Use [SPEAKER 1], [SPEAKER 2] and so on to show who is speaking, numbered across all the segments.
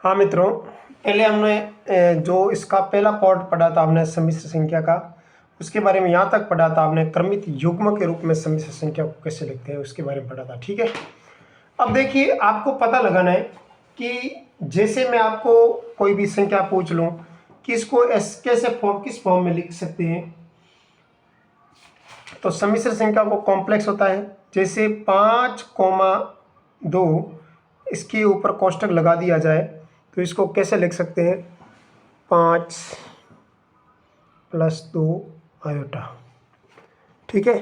[SPEAKER 1] हाँ मित्रों, पहले हमने जो इसका पहला पार्ट पढ़ा था हमने सम्मिश्र संख्या का, उसके बारे में यहाँ तक पढ़ा था हमने क्रमित युग्म के रूप में सम्मिश्र संख्या को कैसे लिखते हैं उसके बारे में पढ़ा था। ठीक है, अब देखिए आपको पता लगाना है कि जैसे मैं आपको कोई भी संख्या पूछ लूँ कि इसको कैसे किस फॉर्म में लिख सकते हैं, तो सम्मिश्र संख्या को कॉम्प्लेक्स होता है। जैसे 5,2 इसके ऊपर कोष्टक लगा दिया जाए तो इसको कैसे लिख सकते हैं, 5 + 2 आयोटा। ठीक है,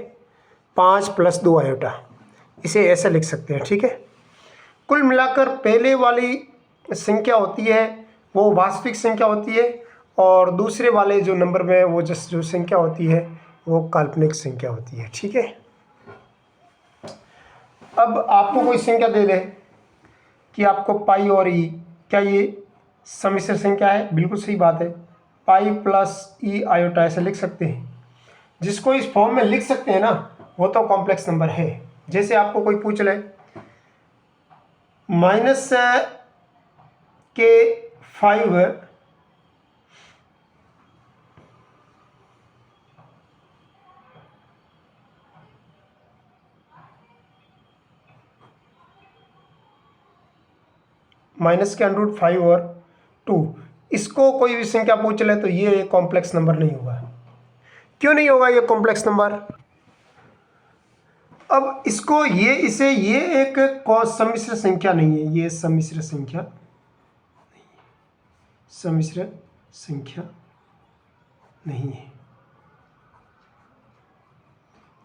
[SPEAKER 1] 5 + 2 आयोटा, इसे ऐसे लिख सकते हैं। ठीक है, कुल मिलाकर पहले वाली संख्या होती है वो वास्तविक संख्या होती है और दूसरे वाले जो नंबर में वो जो संख्या होती है वो काल्पनिक संख्या होती है। ठीक है, अब आपको कोई संख्या दे दे कि आपको पाई और ई, क्या ये सम्मिश्र संख्या है? बिल्कुल सही बात है, पाई + ई आयोटा ऐसे लिख सकते हैं। जिसको इस फॉर्म में लिख सकते हैं ना वो तो कॉम्प्लेक्स नंबर है। जैसे आपको कोई पूछ ले -5 -√5 और 2, इसको कोई भी संख्या पूछ ले तो ये कॉम्प्लेक्स नंबर नहीं होगा। क्यों नहीं होगा ये कॉम्प्लेक्स नंबर? अब इसको ये एक सम्मिश्र संख्या नहीं है, ये सम्मिश्र संख्या नहीं है, सम्मिश्र संख्या नहीं है।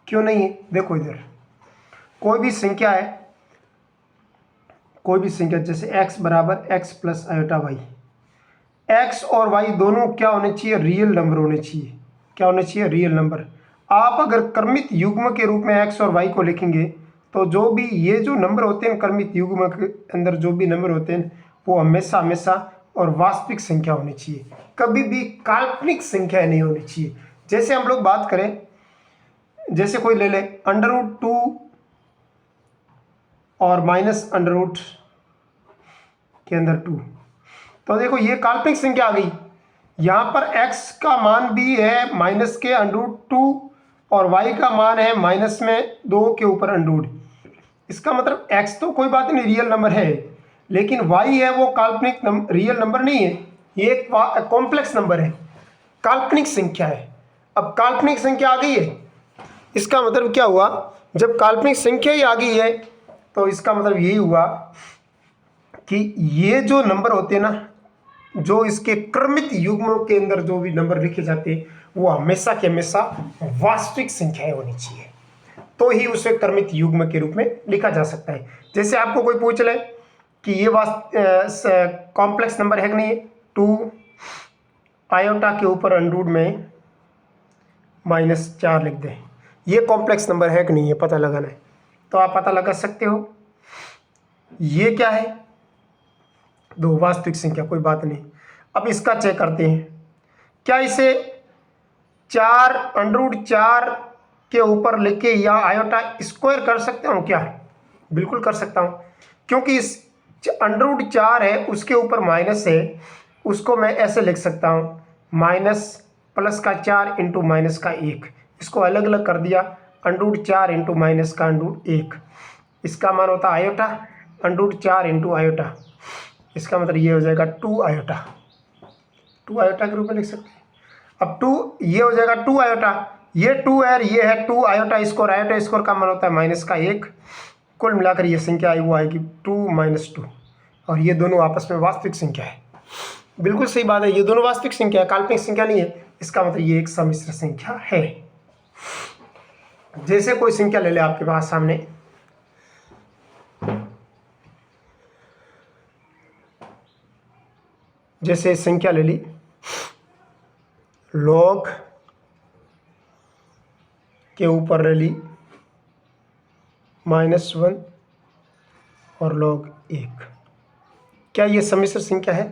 [SPEAKER 1] क्यों नहीं है? देखो इधर कोई भी संख्या है, कोई भी संख्या जैसे x = x + iota y, x और y दोनों क्या होने चाहिए? रियल नंबर होने चाहिए। क्या होने चाहिए? Real number. आप अगर क्रमित युग्म के रूप में x और y को लिखेंगे तो जो भी ये जो नंबर होते हैं क्रमित युग्म के अंदर जो भी नंबर होते हैं वो हमेशा हमेशा और वास्तविक संख्या होनी चाहिए, कभी भी काल्पनिक संख्या नहीं होनी चाहिए। जैसे हम लोग बात करें, जैसे कोई ले ले √2 और -√ के अंदर 2, तो देखो ये काल्पनिक संख्या आ गई। यहाँ पर x का मान भी है माइनस के √2 और y का मान है -2 के ऊपर √। इसका मतलब x तो कोई बात नहीं, रियल नंबर है, लेकिन y है वो काल्पनिक रियल नंबर नहीं है, ये एक कॉम्प्लेक्स नंबर है, काल्पनिक संख्या है। अब काल्पनिक संख्या आ गई है, इसका मतलब क्या हुआ? जब काल्पनिक संख्या ही आ गई है तो इसका मतलब यही हुआ कि ये जो नंबर होते हैं ना, जो इसके क्रमित युग्मों के अंदर जो भी नंबर लिखे जाते हैं वो हमेशा के हमेशा वास्तविक संख्याएं होनी चाहिए, तो ही उसे क्रमित युग्म के रूप में लिखा जा सकता है। जैसे आपको कोई पूछ ले कि ये कॉम्प्लेक्स नंबर है कि नहीं है, 2 आयोटा के ऊपर √ में -4 लिख दें, ये कॉम्प्लेक्स नंबर है कि नहीं है पता लगाना है, तो आप पता लगा सकते हो। ये क्या है? 2 वास्तविक संख्या, कोई बात नहीं। अब इसका चेक करते हैं, क्या इसे 4 के ऊपर लेके या आयोटा स्क्वायर कर सकता हूँ क्या? बिल्कुल कर सकता हूँ, क्योंकि इस √4 है उसके ऊपर माइनस है, उसको मैं ऐसे लिख सकता हूँ -+4 × -1, इसको अलग अलग कर दिया, √4 × -1, इसका मान होता है आयोटा, √4 × आयोटा, इसका मतलब ये हो जाएगा 2 आयोटा, 2 आयोटा के रूप में लिख सकते हैं। अब 2 ये हो जाएगा 2 आयोटा, ये 2 है, ये है 2 आयोटा स्क्वायर, आयोटा स्क्वायर का मान होता है -1, कुल मिलाकर ये संख्या आई वो आएगी 2 - 2, और ये दोनों आपस में वास्तविक संख्या है। बिल्कुल सही बात है, ये दोनों वास्तविक संख्या है, काल्पनिक संख्या नहीं है, इसका मतलब ये एक सम्मिश्र संख्या है। जैसे कोई संख्या ले ले आपके पास सामने, जैसे संख्या ले ली log के ऊपर ले ली -1 और log 1, क्या ये सम्मिश्र संख्या है?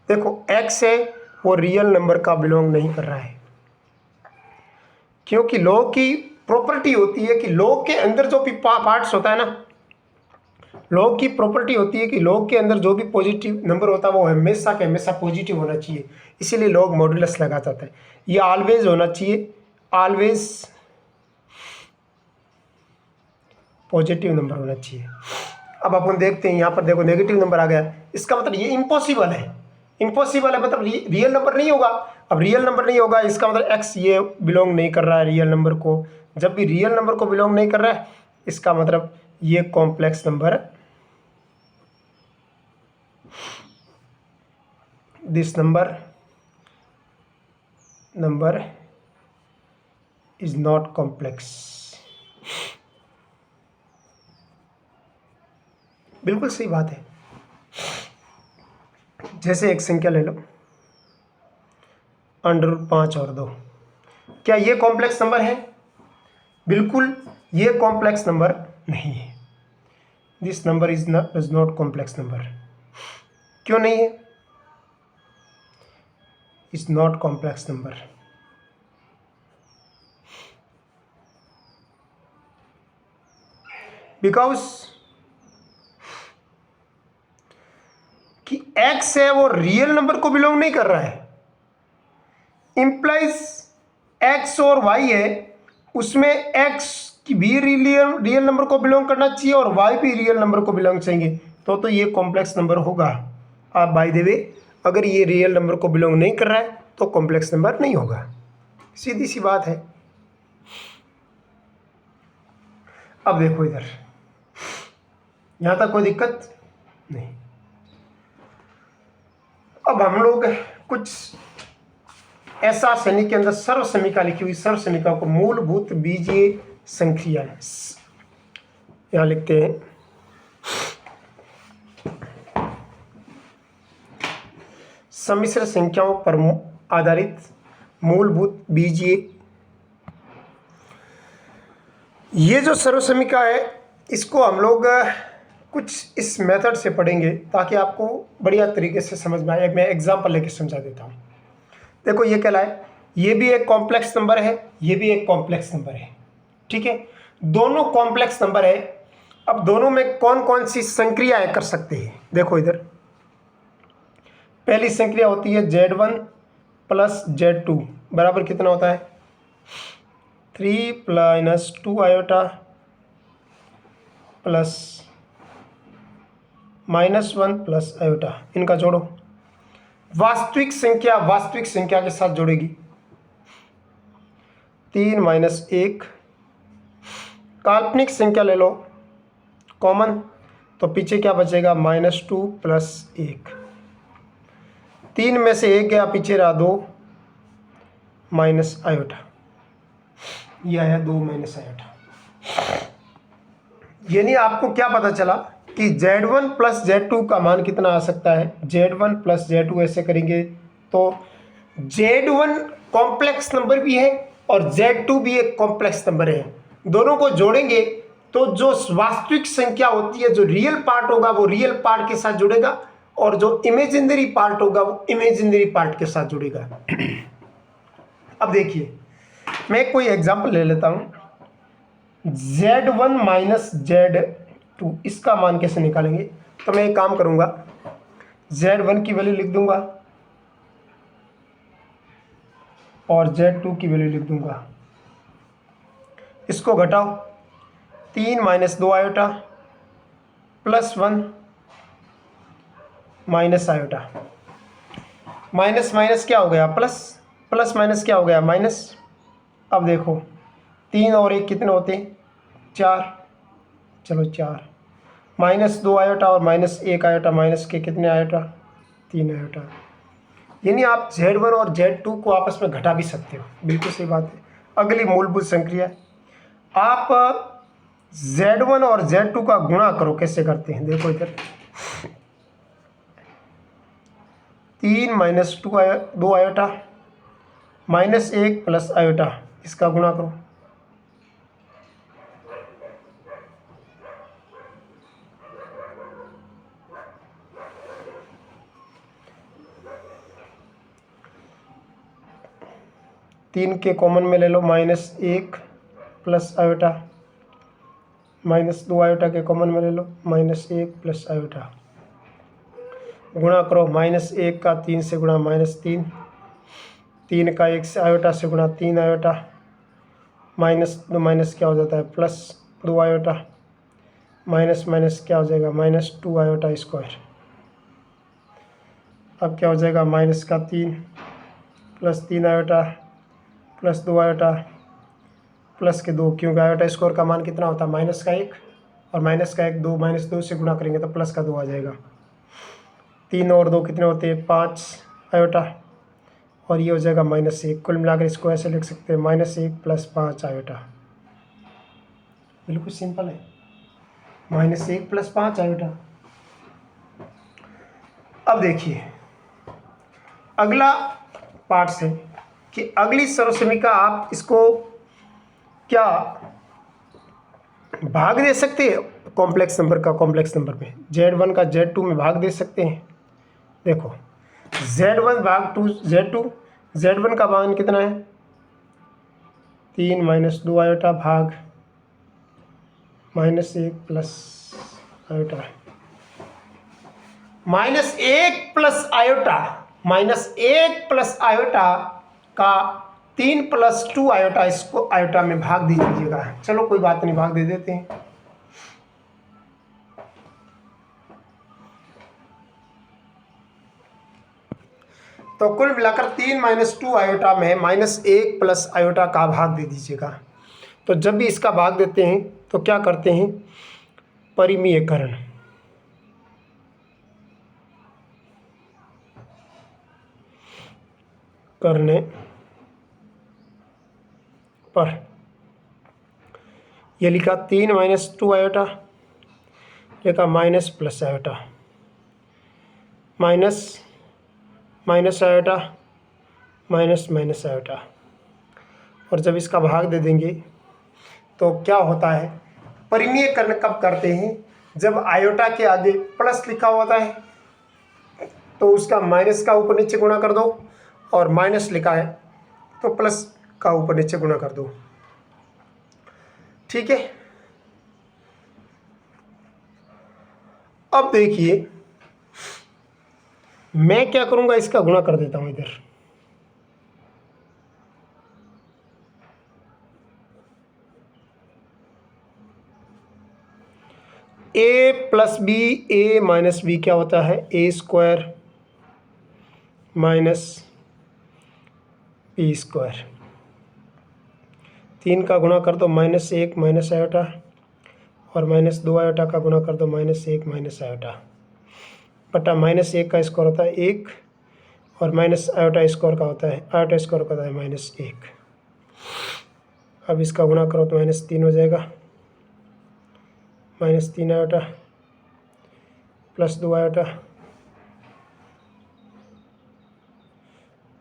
[SPEAKER 1] देखो x है वो रियल नंबर का बिलोंग नहीं कर रहा है, क्योंकि log की प्रॉपर्टी होती है कि log के अंदर जो भी पार्ट्स होता है ना, लॉग की प्रॉपर्टी होती है कि लॉग के अंदर जो भी पॉजिटिव नंबर होता है वो हमेशा के हमेशा पॉजिटिव होना चाहिए, इसीलिए लॉग मॉड्यूलस लगा जाता है। ये ऑलवेज होना चाहिए, ऑलवेज पॉजिटिव नंबर होना चाहिए। अब अपन देखते हैं यहाँ पर देखो नेगेटिव नंबर आ गया, इसका मतलब ये इम्पॉसिबल है। इम्पॉसिबल है मतलब रियल नंबर नहीं होगा। अब रियल नंबर नहीं होगा इसका मतलब एक्स ये बिलोंग नहीं कर रहा है रियल नंबर को। जब भी रियल नंबर को बिलोंग नहीं कर रहा है इसका मतलब ये complex number, this number is not complex. बिल्कुल सही बात है। जैसे एक संख्या ले लो √5 और 2, क्या ये कॉम्प्लेक्स नंबर है? बिल्कुल ये कॉम्प्लेक्स नंबर नहीं है। This number is not complex number. क्यों नहीं है? Is not complex number because कि x है वो रियल नंबर को बिलोंग नहीं कर रहा है, इंप्लाइज x और y है उसमें x की भी रियल नंबर को बिलोंग करना चाहिए और y भी रियल नंबर को बिलोंग चाहिए, तो ये कॉम्प्लेक्स नंबर होगा। आप बाय द वे अगर ये रियल नंबर को बिलोंग नहीं कर रहा है तो कॉम्प्लेक्स नंबर नहीं होगा, सीधी सी बात है। अब देखो इधर, यहाँ तक कोई दिक्कत नहीं। अब हम लोग कुछ ऐसा श्रेणी के अंदर सर्व समीका लिखी हुई, सर्व समीका को मूलभूत बीजीय संक्रिया यहाँ लिखते हैं। सम्मिश्र संख्याओं पर आधारित मूलभूत बीजीय, ये जो सर्व समीका है इसको हम लोग कुछ इस मेथड से पढ़ेंगे ताकि आपको बढ़िया तरीके से समझ में आए। मैं एग्जांपल लेके समझा देता हूँ। देखो ये क्या है, ये भी एक कॉम्प्लेक्स नंबर है, ये भी एक कॉम्प्लेक्स नंबर है, ठीक है, दोनों कॉम्प्लेक्स नंबर है। अब दोनों में कौन कौन सी संक्रियाएं कर सकते हैं? देखो इधर पहली संक्रिया होती है Z1 + Z2 बराबर कितना होता है? 3 - 2 आयोटा प्लस -1 प्लस आयोटा, इनका जोड़ो। वास्तविक संख्या के साथ जोड़ेगी 3 - 1। काल्पनिक संख्या ले लो कॉमन, तो पीछे क्या बचेगा? -2 प्लस 1। 3 में से 1 गया, पीछे रहा 2 माइनस आयोटा, यह है 2 माइनस आयोटा। यानी आपको क्या पता चला कि Z1 + Z2 का मान कितना आ सकता है? Z1 + Z2 ऐसे करेंगे तो Z1 कॉम्प्लेक्स नंबर भी है और Z2 भी एक कॉम्प्लेक्स नंबर है। दोनों को जोड़ेंगे तो जो वास्तविक संख्या होती है, जो रियल पार्ट होगा वो रियल पार्ट के साथ जुड़ेगा और जो इमेजिनरी पार्ट होगा वो इमेजिनरी पार्ट के साथ जुड़ेगा। अब देखिए मैं कोई एग्जांपल ले लेता हूं। Z1 - Z2 इसका मान कैसे निकालेंगे? तो मैं एक काम करूंगा, Z1 की वैल्यू लिख दूंगा और Z2 की वैल्यू लिख दूंगा। इसको घटाओ, 3 - 2 iota plus 1 minus iota, minus minus क्या हो गया? प्लस, प्लस माइनस क्या हो गया? माइनस। अब देखो 3 और 1 कितने होते हैं? 4, चलो 4, -2 आयोटा और -1 आयोटा, माइनस के कितने आयोटा? 3 आयोटा। यानी आप Z1 और Z2 को आपस में घटा भी सकते हो, बिल्कुल सही बात है। अगली मूलभूत संक्रिया, आप Z1 और Z2 का गुणा करो। कैसे करते हैं? देखो इधर 3 - 2 आयोटा -1 प्लस आयोटा, इसका गुणा करो। तीन के कॉमन में ले लो, -1 प्लस आयोटा माइनस 2 आयोटा के कॉमन में ले लो, -1 प्लस आयोटा, गुणा करो -1 का 3 से गुणा -3, 3 का 1 से आयोटा से गुणा 3 आयोटा, माइनस दो माइनस क्या हो जाता है +2 आयोटा, माइनस माइनस क्या हो जाएगा -2 आयोटा स्क्वायर। अब क्या हो जाएगा माइनस का 3 plus 3 iota plus 2 iota plus के 2, क्योंकि आयोटा स्क्वायर का मान कितना होता है -1, और -1 2 -2 से गुणा करेंगे तो +2 आ जाएगा। 3 और 2 कितने होते हैं 5 आयोटा, और ये हो जाएगा -1। कुल मिलाकर इसको ऐसे लिख सकते हैं -1 प्लस 5 आयोटा। बिल्कुल सिंपल है, -1 प्लस 5 आयोटा। अब देखिए अगला पार्ट से कि अगली सर्वसमीका आप इसको क्या भाग दे सकते हैं कॉम्प्लेक्स नंबर का कॉम्प्लेक्स नंबर में, Z1 का Z2 में भाग दे सकते हैं। देखो Z1 भाग 2 Z2, Z1 का मान कितना है 3 - 2 आयोटा भाग -1 plus iota, -1 plus iota, -1 plus iota का 3 + 2 आयोटा, इसको आयोटा में भाग दे दीजिएगा। चलो कोई बात नहीं, भाग दे देते हैं। तो कुल मिलाकर 3 - 2 आयोटा में -1 प्लस आयोटा का भाग दे दीजिएगा। तो जब भी इसका भाग देते हैं तो क्या करते हैं परिमीयकरण, करने पर ये लिखा 3 - 2 आयोटा, लिखा minus plus iota, minus minus iota, minus minus iota, और जब इसका भाग दे देंगे तो क्या होता है परिमीयकरण कब करते हैं जब आयोटा के आगे प्लस लिखा होता है तो उसका माइनस का ऊपर नीचे गुणा कर दो, और माइनस लिखा है तो प्लस का ऊपर नीचे गुणा कर दो। ठीक है, अब देखिए मैं क्या करूंगा, इसका गुणा कर देता हूं इधर, a plus B, a minus B क्या होता है A² माइनस B²। 3 का गुणा कर दो -1 माइनस आयोटा, और -2 आयोटा का गुणा कर दो -1 माइनस आयोटा, बटा -1 का स्क्वायर होता है 1, और माइनस आयोटा स्क्वायर का होता है आयोटा स्क्वायर का होता है -1। अब इसका गुणा करो तो -3 हो जाएगा, -3 iota plus 2 iota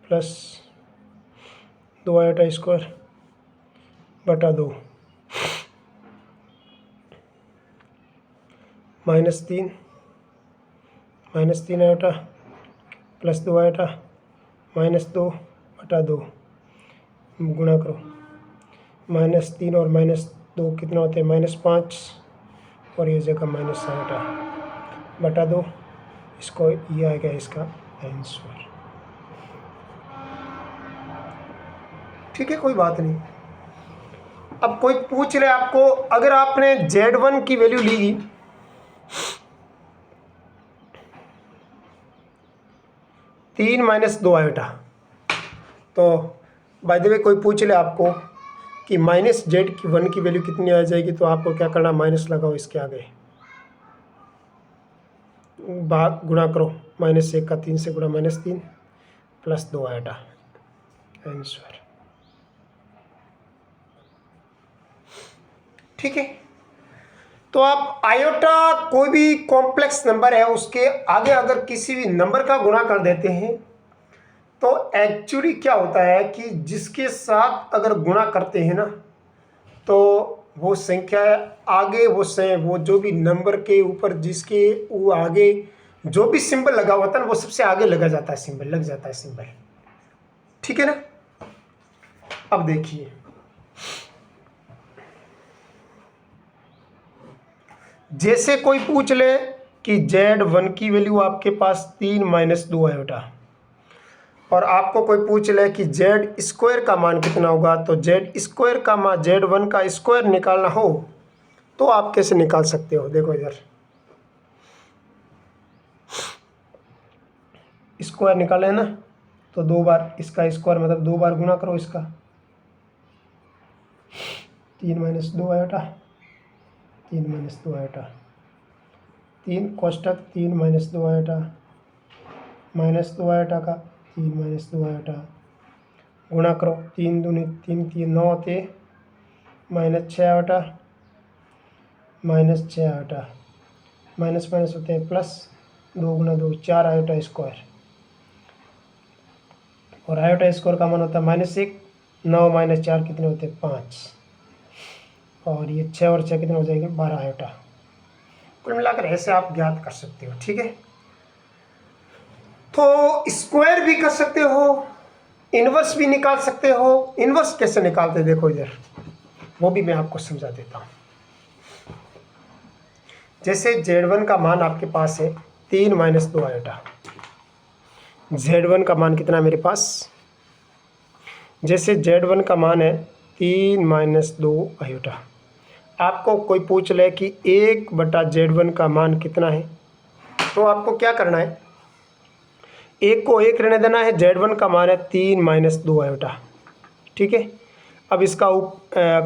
[SPEAKER 1] plus 2 iota square बटा 2, -3 आयोटा प्लस 2 आयोटा -2 बटा 2, गुणा करो -3 और -2 कितना होते हैं -5, और ये जगह माइनस आयोटा बटा 2, इसको ये आएगा इसका आंसर। ठीक है, कोई बात नहीं। अब कोई पूछ ले आपको, अगर आपने Z1 की वैल्यू ली 3 - 2 आयोटा, तो बाय द वे कोई पूछ ले आपको कि -Z1 की वैल्यू कितनी आ जाएगी, तो आपको क्या करना, माइनस लगाओ इसके आगे, भाग गुणा करो -1 का 3 से गुणा -3 प्लस 2 आयोटा, आंसर। ठीक है, तो आप आयोटा कोई भी कॉम्प्लेक्स नंबर है उसके आगे अगर किसी भी नंबर का गुणा कर देते हैं तो एक्चुअली क्या होता है कि जिसके साथ अगर गुणा करते हैं ना तो वो संख्या आगे वो जो भी नंबर के ऊपर जिसके वो आगे जो भी सिंबल लगा होता है ना वो सबसे आगे लगा जाता है, सिंबल लग जाता है सिंबल। ठीक है ना, अब देखिए जैसे कोई पूछ ले कि Z1 की वैल्यू आपके पास 3 माइनस 2 आयोटा, और आपको कोई पूछ ले कि जेड स्क्वायर का मान कितना होगा, तो जेड स्क्वायर का मान Z1 का स्क्वायर निकालना हो तो आप कैसे निकाल सकते हो। देखो इधर स्क्वायर निकाले है ना, तो 2 बार इसका स्क्वायर मतलब 2 बार गुना करो इसका, 3 minus 2 iota, 3 minus 2 iota, 3 कोष्टक 3 minus 2 iota, minus 2 iota का 3 माइनस 2 आयोटा, गुणा करो 3 दूनी 3 3 9 होते, minus 6 iota, minus 6 iota, minus minus होते हैं प्लस, 2 गुना 2 4 आयोटा स्क्वायर, और आयोटा स्क्वायर का मान होता है -1, 9 माइनस 4 कितने होते हैं 5, और ये 6 और 6 कितने हो जाएंगे 12 आयोटा। कुल मिलाकर ऐसे आप ज्ञात कर सकते हो। ठीक है, तो स्क्वायर भी कर सकते हो, इन्वर्स भी निकाल सकते हो। इन्वर्स कैसे निकालते देखो इधर, वो भी मैं आपको समझा देता हूँ। जैसे Z1 का मान आपके पास है 3 माइनस 2 आयोटा, Z1 का मान कितना है मेरे पास, जैसे Z1 का मान है 3 माइनस 2 आयोटा, आपको कोई पूछ ले कि 1/Z1 का मान कितना है, तो आपको क्या करना है, 1 को 1 रहने देना है। Z1 का मान है 3 माइनस 2 आयोटा। ठीक है, अब इसका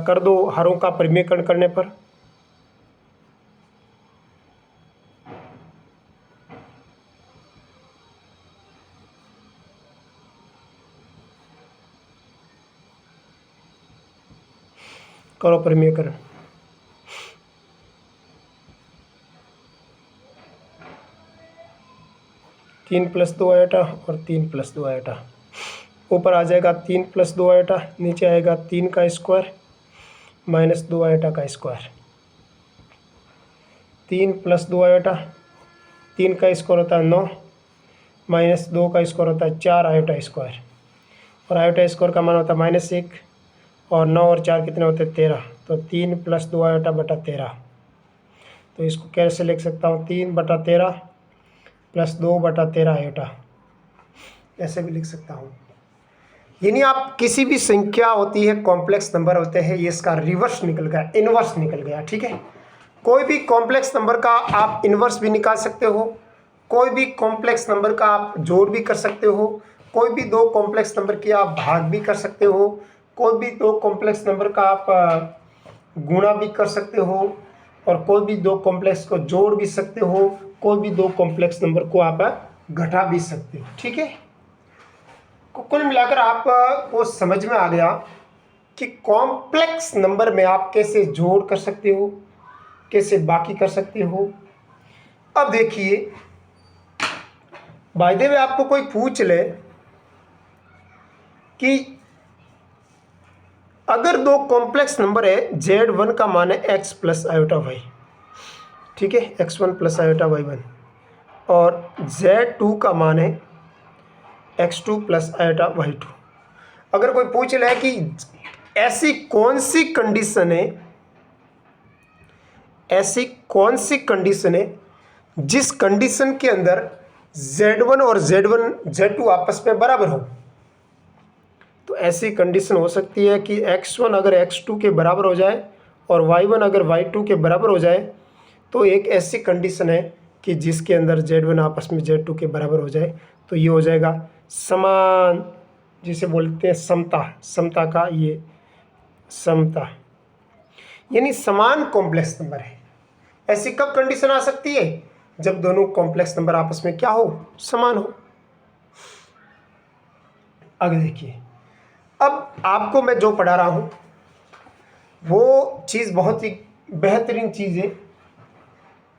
[SPEAKER 1] कर दो हरों का परिमेयकरण करने पर, करो परिमेयकरण, 3 प्लस 2 आयोटा और 3 प्लस 2 आयोटा, ऊपर आ जाएगा 3 प्लस 2 आयोटा, नीचे आएगा 3 का स्क्वायर माइनस 2 आयोटा का स्क्वायर, 3 प्लस 2 आयोटा, 3 का स्क्वायर होता है 9, माइनस 2 का स्क्वायर होता है 4 आयोटा स्क्वायर, और आयोटा स्क्वायर का मान होता है -1, और 9 और 4 कितने होते हैं 13, तो 3 प्लस 2 आयोटा बटा 13। तो इसको कैसे लिख सकता हूँ, 3/13 प्लस 2/13 आयोटा, ऐसे भी लिख सकता हूँ। यानी आप किसी भी संख्या होती है, कॉम्प्लेक्स नंबर होते हैं, ये इसका रिवर्स निकल गया, इनवर्स निकल गया। ठीक है, कोई भी कॉम्प्लेक्स नंबर का आप इनवर्स भी निकाल सकते हो, कोई भी कॉम्प्लेक्स नंबर का आप जोड़ भी कर सकते हो, कोई भी 2 कॉम्प्लेक्स नंबर की आप भाग भी कर सकते हो, कोई भी 2 कॉम्प्लेक्स नंबर का आप गुणा भी कर सकते हो, और कोई भी 2 कॉम्प्लेक्स को जोड़ भी सकते हो, कोई भी 2 कॉम्प्लेक्स नंबर को आप घटा भी सकते हो। ठीक है, कुल मिलाकर आपको समझ में आ गया कि कॉम्प्लेक्स नंबर में आप कैसे जोड़ कर सकते हो, कैसे बाकी कर सकते हो। अब देखिए, बाय द वे आपको कोई पूछ ले कि अगर 2 कॉम्प्लेक्स नंबर है, Z1 का मान है x प्लस आयोटा y, ठीक है, x1 प्लस आयोटा y1, और Z2 का मान है x2 प्लस आयोटा y2। अगर कोई पूछ ले कि ऐसी कौन सी कंडीशन है, ऐसी कौन सी कंडीशन है जिस कंडीशन के अंदर Z1 और Z2 आपस में बराबर हो, तो ऐसी कंडीशन हो सकती है कि x1 अगर x2 के बराबर हो जाए और y1 अगर y2 के बराबर हो जाए, तो एक ऐसी कंडीशन है कि जिसके अंदर Z1 आपस में Z2 के बराबर हो जाए, तो ये हो जाएगा समान, जिसे बोलते हैं समता, समता का ये समता, यानी समान कॉम्प्लेक्स नंबर है। ऐसी कब कंडीशन आ सकती है, जब दोनों कॉम्प्लेक्स नंबर आपस में क्या हो, समान हो। आगे देखिए, अब आपको मैं जो पढ़ा रहा हूँ वो चीज़ बहुत ही बेहतरीन चीज़ है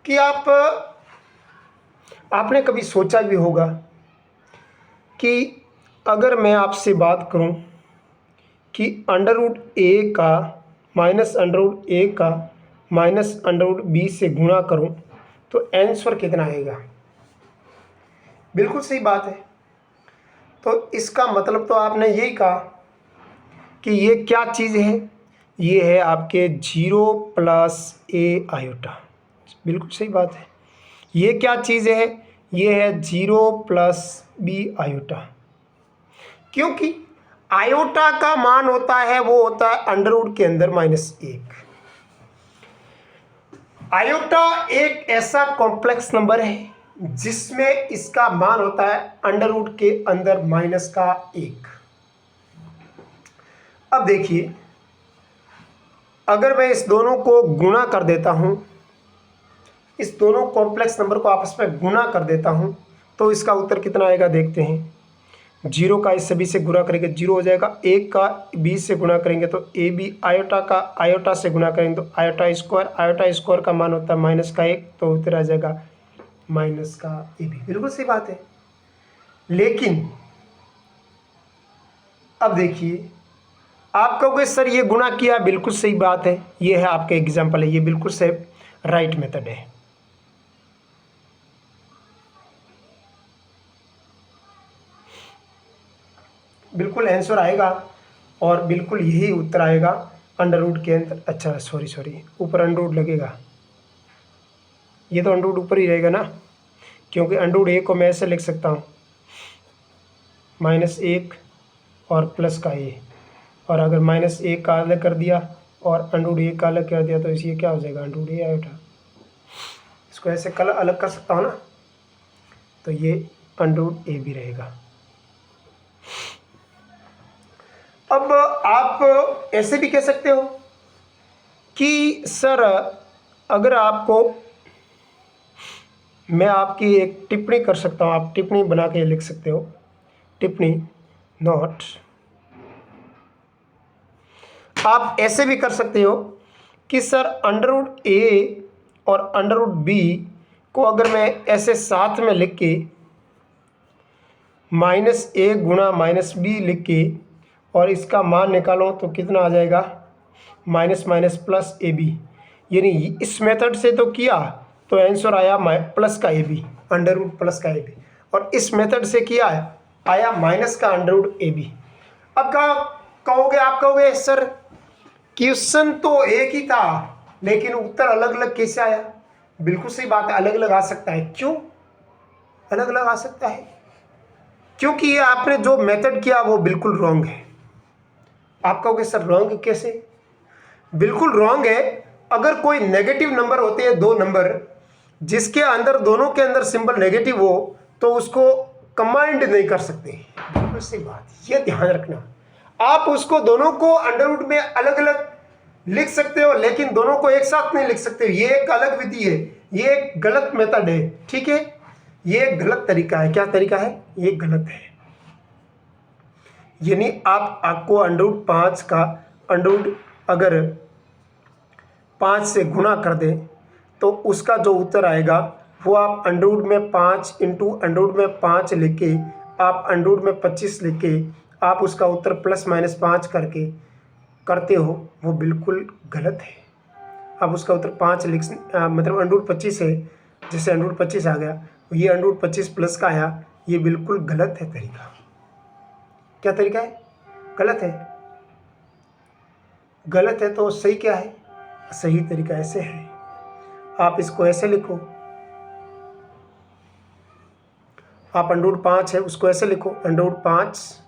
[SPEAKER 1] कि आपने कभी सोचा भी होगा कि अगर मैं आपसे बात करूं कि √a का माइनस √a का माइनस √b से गुणा करूं तो आंसर कितना आएगा। बिल्कुल सही बात है। तो इसका मतलब तो आपने यही कहा कि ये क्या चीज़ है, ये है आपके 0 + a आयोटा। बिल्कुल सही बात है। ये क्या चीज़ है? ये है 0 प्लस बी आयोटा, क्योंकि आयोटा का मान होता है वो होता है अंडर रूट के अंदर -1। आयोटा एक ऐसा कॉम्प्लेक्स नंबर है जिसमें इसका मान होता है अंडर रूट के अंदर -1। अब देखिए, अगर मैं इस दोनों को गुणा कर देता हूं, इस दोनों कॉम्प्लेक्स नंबर को आपस में गुणा कर देता हूं, तो इसका उत्तर कितना आएगा देखते हैं। 0 का इस सभी से गुणा करेंगे 0 हो जाएगा, 1 का b से गुणा करेंगे तो ab, आयोटा का आयोटा से गुणा करेंगे तो आयोटा स्क्वायर का मान होता है -1, तो उत्तर आ जाएगा -ab। बिल्कुल सही बात है। लेकिन अब देखिए, आप कहोगे सर ये गुणा किया, बिल्कुल सही बात है, ये है आपका एग्जाम्पल है, ये बिल्कुल सही राइट मेथड है। बिल्कुल आंसर आएगा और बिल्कुल यही उत्तर आएगा अंडर रूट के अंदर। अच्छा सॉरी, ऊपर अंडर रूट लगेगा, ये तो अंडर रूट ऊपर ही रहेगा ना, क्योंकि अंडर रूट 1 को मैं ऐसे लिख सकता हूँ -1 और प्लस का a, और अगर -1 का अलग कर दिया और अंडर रूट 1 का अलग कर दिया तो इसलिए क्या हो जाएगा, अंडर रूट a आयोटा। इसको ऐसे कल अलग कर सकता हूँ ना, तो ये अंडर रूट a भी रहेगा। अब आप ऐसे भी कह सकते हो कि सर अगर आपको, मैं आपकी एक टिप्पणी कर सकता हूँ, आप टिप्पणी बना के लिख सकते हो, टिप्पणी नोट। आप ऐसे भी कर सकते हो कि सर अंडर रूट a और अंडर रूट b को अगर मैं ऐसे साथ में लिख के -1 गुणा -b लिख के और इसका मान निकालो तो कितना आ जाएगा, माइनस प्लस ab। यानी इस मेथड से तो किया तो आंसर आया प्लस का ab, अंडर रूट प्लस का ab, और इस मेथड से किया आया माइनस का अंडर रूट ab। अब कहोगे, आप कहोगे सर क्वेश्चन तो एक ही था लेकिन उत्तर अलग अलग कैसे आया? बिल्कुल सही बात है, अलग अलग आ सकता है। क्यों अलग अलग आ सकता है? क्योंकि ये आपने जो मेथड किया वो बिल्कुल रॉन्ग है। आप कहोगे सर रॉन्ग कैसे? बिल्कुल रॉन्ग है। अगर कोई नेगेटिव नंबर होते हैं, दो नंबर जिसके अंदर दोनों के अंदर सिंबल नेगेटिव हो, तो उसको कंबाइंड नहीं कर सकते। बिल्कुल सही बात, ये ध्यान रखना। आप उसको दोनों को अंडर रूट में अलग अलग लिख सकते हो, लेकिन दोनों को एक साथ नहीं लिख सकते। ये एक अलग विधि है, ये एक गलत मेथड है, ठीक है, ये एक गलत तरीका है। क्या तरीका है? ये गलत है। यानी आपको अंडर रूट 5 का अंडर रूट अगर 5 से गुणा कर दे तो उसका जो उत्तर आएगा वो आप अंडर रूट में 5 इंटू अंडर रूट में 5 लिख के, आप अंडर रूट में 25 लिख के आप उसका उत्तर +-5 करके करते हो, वो बिल्कुल गलत है। अब उसका उत्तर 5 मतलब अंडर रूट 25 है, जैसे अंडर रूट 25 आ गया, ये अंडर रूट 25 प्लस का आया, ये बिल्कुल गलत है तरीका। क्या तरीका है? गलत है। गलत है तो सही क्या है? सही तरीका ऐसे है, आप इसको ऐसे लिखो, आप अंडर रूट 5 है उसको ऐसे लिखो, अंडर रूट 5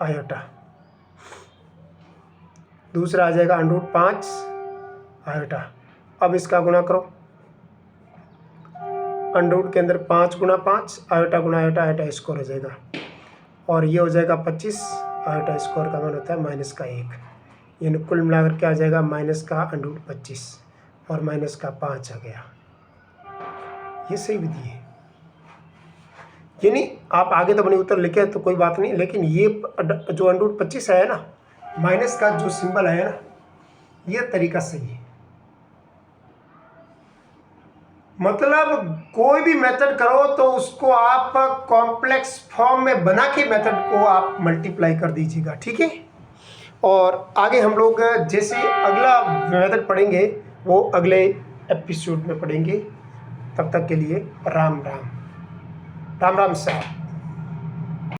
[SPEAKER 1] आयोटा, दूसरा आ जाएगा अंडर रूट 5 आयोटा। अब इसका गुणा करो, अंडर रूट के अंदर 5 गुणा 5 आयोटा गुणा आयोटा, आयोटा स्क्वायर हो जाएगा, और ये हो जाएगा 25, आयोटा स्क्वायर का मान होता है -1, यानी कुल मिलाकर क्या आ जाएगा, माइनस का अंडर रूट 25 और -5 आ गया। ये सही विधि है। यानी आप आगे तो बने उत्तर लिखे तो कोई बात नहीं, लेकिन ये जो अंडर रूट 25 आया ना, माइनस का जो सिंबल आया ना, ये तरीका सही है। मतलब कोई भी मेथड करो तो उसको आप कॉम्प्लेक्स फॉर्म में बना के मेथड को आप मल्टीप्लाई कर दीजिएगा, ठीक है। और आगे हम लोग जैसे अगला मेथड पढ़ेंगे वो अगले एपिसोड में पढ़ेंगे। तब तक के लिए राम राम, राम राम साहब।